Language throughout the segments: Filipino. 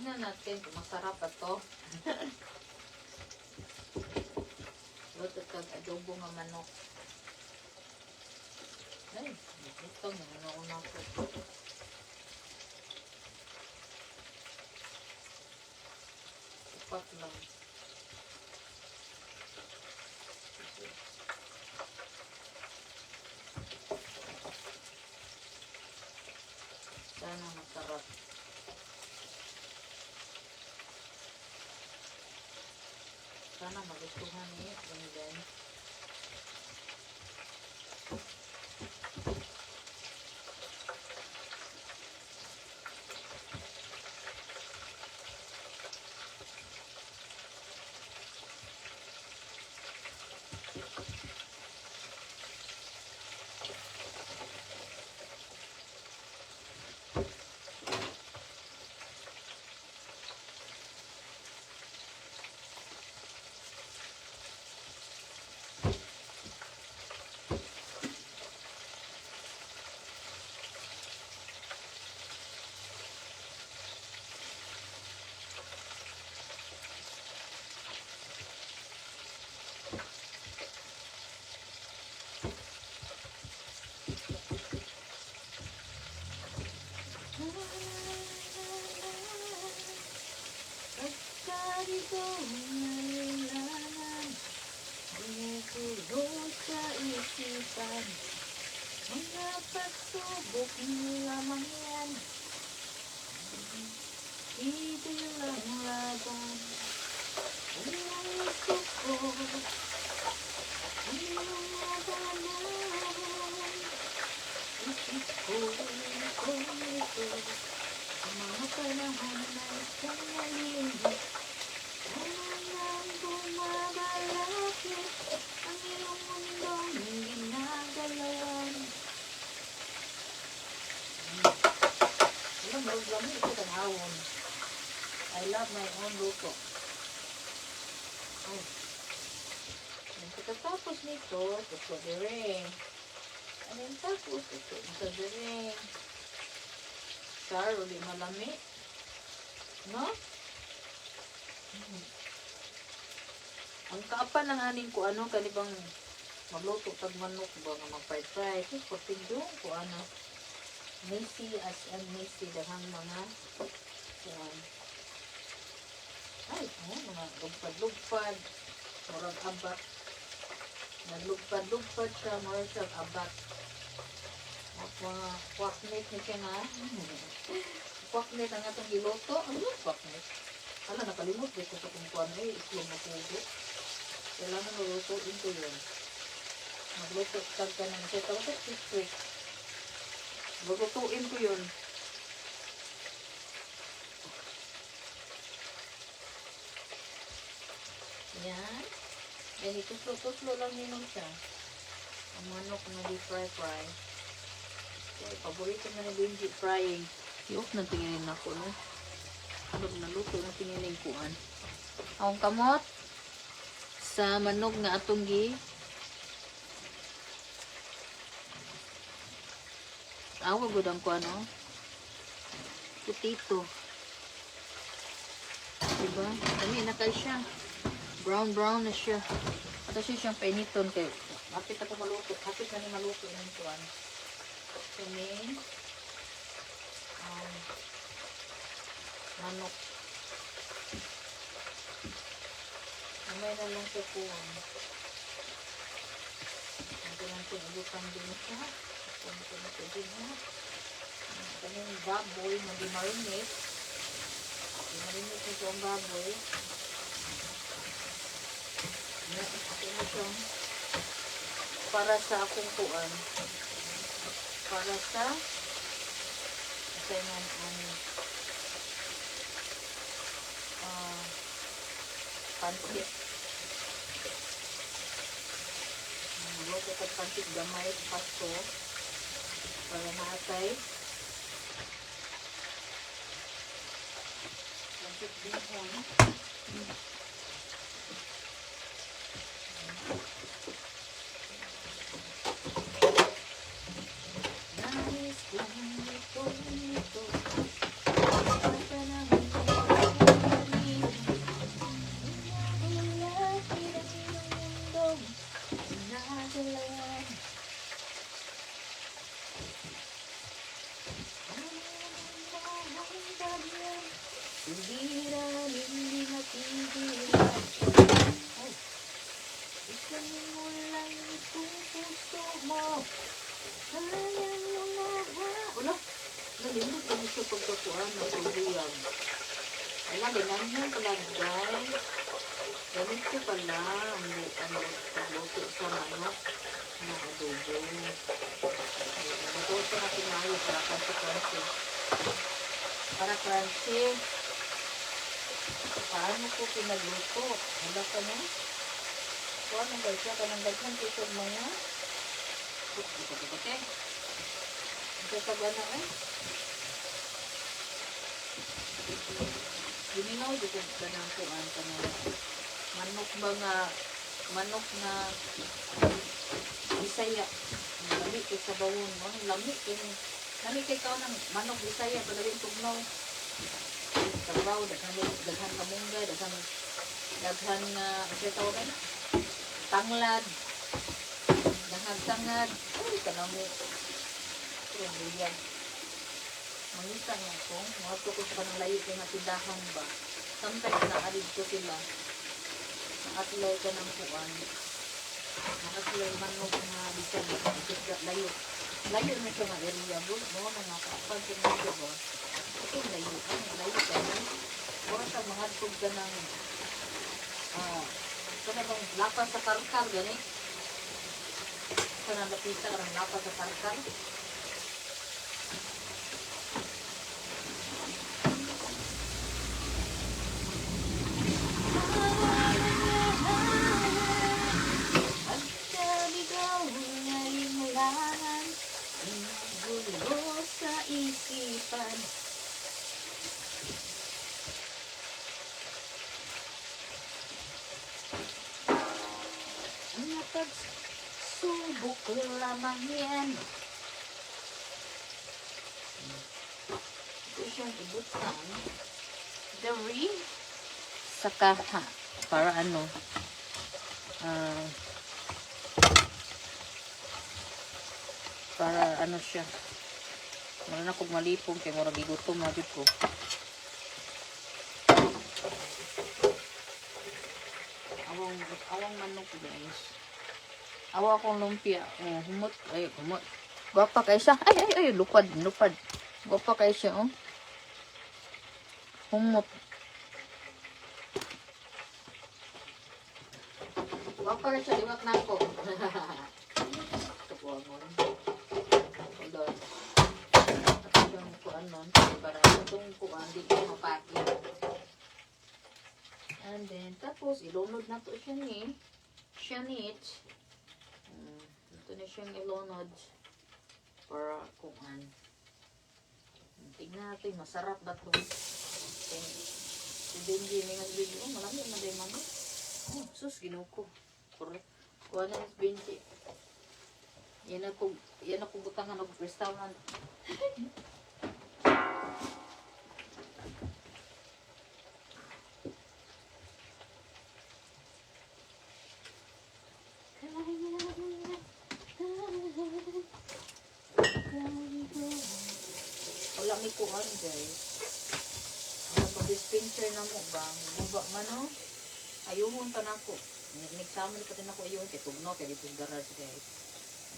Tignan natin kung masarap pa to. Luto kag adobo nga manok. Ay, ito nga nauna ko. Upat lang. Sana masarap. Sana magustuhan niya. Ganyan. Pagkarito nalilangan, bumukulog sa isipan, mga pagsubok lamang yan, ibilang laban, ang gusto ko, ang labanan, isip ko ito. Ang mga panahon na isang malinis, ang bumabalakit, ang iyong mundong ginagalawan. Alam mo, lami ito ang hawon. I love my own luto. Ay. Pagkatapos nito, ito ring. And then tapos, ito ring. Char, uli malami. No? Ang kaapan ng aning ko ano, kanibang magluto tag manok ba nga mag-fried rice. So, patigdong ko ano. Messy as and messy dahang mga kuan. Ay, mga lugpad-lugpad. Murag abat. Naglugpad-lugpad siya, murag siya abat. At mga kwaknet na siya nga. Kwaknet ang atong giloto. Ano kwaknet? Ala, nakalimot ko sa kung kuwan ay islong na pugo. Kailangan malutuin ko yun. Magluto tag ka na siya. Tawag sa quick. Lutuin ko yun. Yan. Yan, ituslo-tuslo lang yun siya. Ang manok na di-fry. Okay, paborito na ni Benji frying. Yung na tinginin ako, no? Ano na luto na tinginin kuan. Ang kamot sa manok nga atong awag gud ang kuan, no? Potato. Diba? Dami na kay siya. Brown na siya. Ato siyang painiton kay kapit ako maluto. Kapit na ni maluto ng kuan. Kumin, manok. Amay na lang sa kuwan. Ito lang pinagutang din siya. Ito din ha. Kanyang baboy na di-marinate. Di-marinate nito ang baboy. Ito na siyang para sa akong kuwan. Para sa kasayangan ang pansit. Luto ka pansit gamay, pasto. Para maatay. Pansit bihon. Nais kong ito. Suliran, hindi natigilan. Oh, isanin mo lang itong puso mo. Sayang mo na ha. Wala, nalimot ko gusto pagkakuan ng tubuyag. Alam, ganyan pala guys. Ganito pala ang pagluto sa manok na adobo. Matuto natin maayos para crunchy. Para crunchy. Paano ko pinagluto? Wala ka na? Paano guys? Kaya ka nang daghan ito mga ito. Ito ka ba na eh? Gininaw dito ka ng kuan ka na manok ba nga manok na Bisaya. Lami kay sa bawon mo. Lami kay kao ng manok Bisaya palawin tugnaw. Sabaw, daghan kamungga, daghan nga kasi tawagan tanglad. Daghan tangad. Ay, kanamo. Problema. Mangita nga ko. Mga ko sa kanang layo kay nga tindahan ba. Sometimes naarid ko sila. Nakatlay ka ng kuwan. Nakatlay manok na Bisaya. Layo. Layo na siya nga area bro. Mga mga kapag siya ba. Ito layo. Layo ka na. Wala sa mga tug ka ng kana bang lapas sa karkar gani. Kana napita ka ng lapas sa karkar. Sa isipan ang napagsubok lamang yan. Ito siyang ibutan dari sa kaha para ano para ano siya. Wala na kong malipong kaya mura gigutom na dito ko. Awang manok guys. Awa akong lumpia. Oh, humot. Ay, humot. Gwapa kayo siya. Ay, lupad. Gwapa kayo siya, oh. Humot. Gwapa kayo siya. Liwat na ako. Kapuha mo rin. Hold on. Nun, para itong kuwan di ko mapaki. And then tapos ilunod na to siya ni ito na siyang ilunod para kuwan. Tingnan natin masarap ba to. Si Benji may nagbigay malami na day mami. Oh sus ginuko correct kuwan na si Benji. Yan ako butangan og restaurant. Wala may kuhan guys. Pag-dispenser na mo ba? Buba man o. Ayuhon pa na ako. Nagsaman pa din ako ayuhon. Kaya tugno. Kaya dito yung garage guys.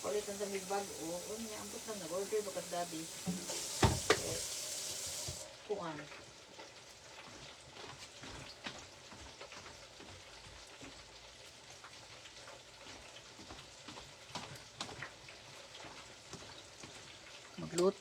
Kulitan sa may bag o. O niya. Ampot lang. Nag-order bakas daddy. Kuhan.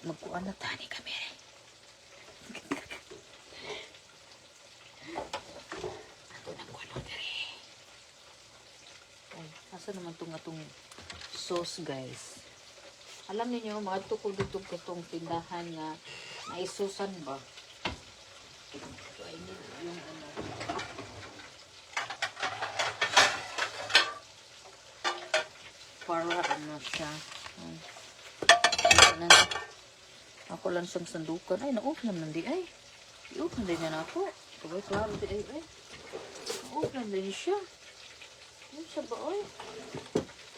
Magkuhan na tani kami. Ato na kuhan mo diri. Ay, asa naman itong sauce guys. Alam niyo mga tukod-tukod itong tindahan nga naisusan ba? So, I need yung ano. Para ano siya. Ako lang siyang sandukan. Ay, na-off naman di ay. I-off na din yan ako. Kaway, klaro di ay. Na-off naman din siya. Ano siya ba, oy?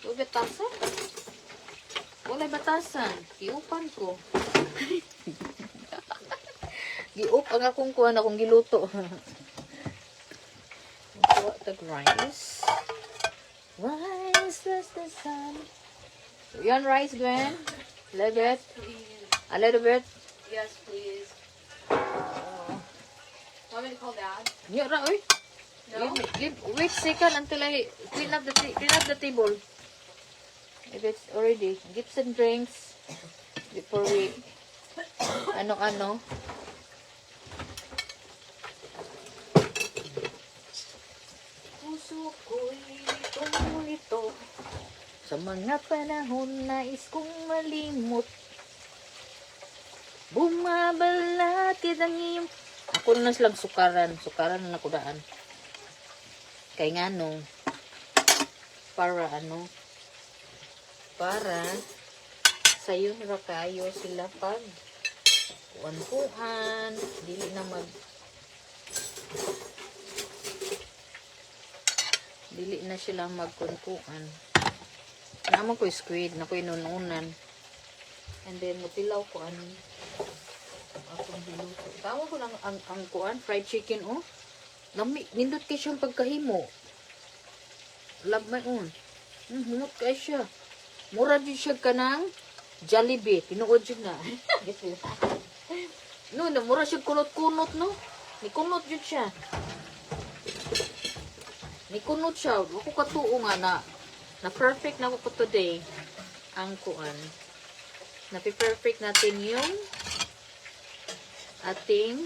Yung batasan? Wala batasan. I-offan ko. Giop ang akong kuhan, akong giluto. Kuha tag rice. Rice is the sun. Yan rice, Gwen? A little bit? Please. A little bit? Yes, please. Want me to call Dad? Nya ra, oy. No? Wait second until I clean up the table. If it's already, get some drinks before we ano. Puso ko'y litong-lito sa mga panahon nais kong malimot. Bumabalakid ang iyong... Ako na silang sukaran na nakudaan. Kay nga no, para sayo ra kayo sila pag kuan dili na sila magkunkuan. Naman ko squid na ko inununan, and then mutilaw ko akong giluto. Tawag ko lang ang kuan fried chicken lami nindot kay siyang pagkahimo. Love my own. Humot kay siya. Mura din siya kanang Jollibee. Tinuod siya na. No, mura siya kunot-kunot, no? Nikunot yun siya. Nikunot siya. Ako katuo nga na perfect na ako today. Ang kuan. Napi-perfect natin yung ating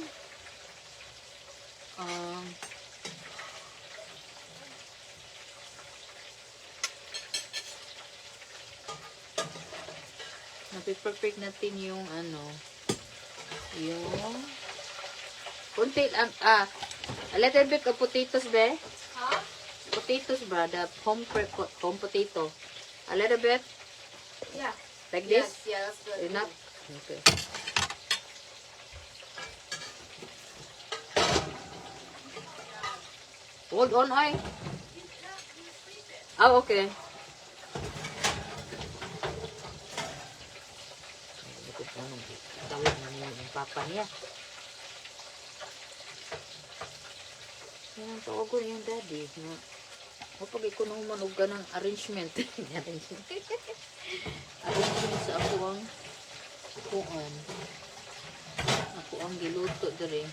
napi-perfect natin yung yung kunti lang a little bit of potatoes, be. Huh? Potatoes, bro, the home potato, a little bit Yeah. like Yes, this. yeah, that's good. Enough. Okay. Hold on, ay. Okay. Tawag na niya yung papa niya. Yan, tawag ko yung daddy. Kapag ikaw manuga ng arrangement. Arrangement sa ako ang giluto dere.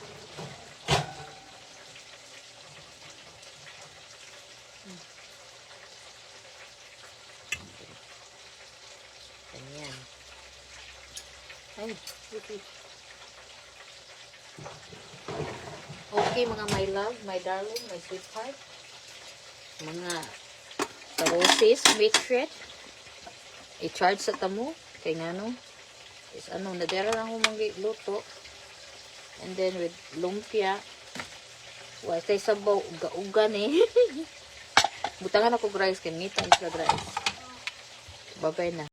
Ganyan. Ay, okay mga my love, my darling, my sweetheart. Mga karosis, matrix. I-charge sa tamo. Kaya nga no. Is nadera lang ko luto. And then with lumpia. Watay sabaw, uga-ugan eh. Butangan ako rice, kanita isla rice. Babay na.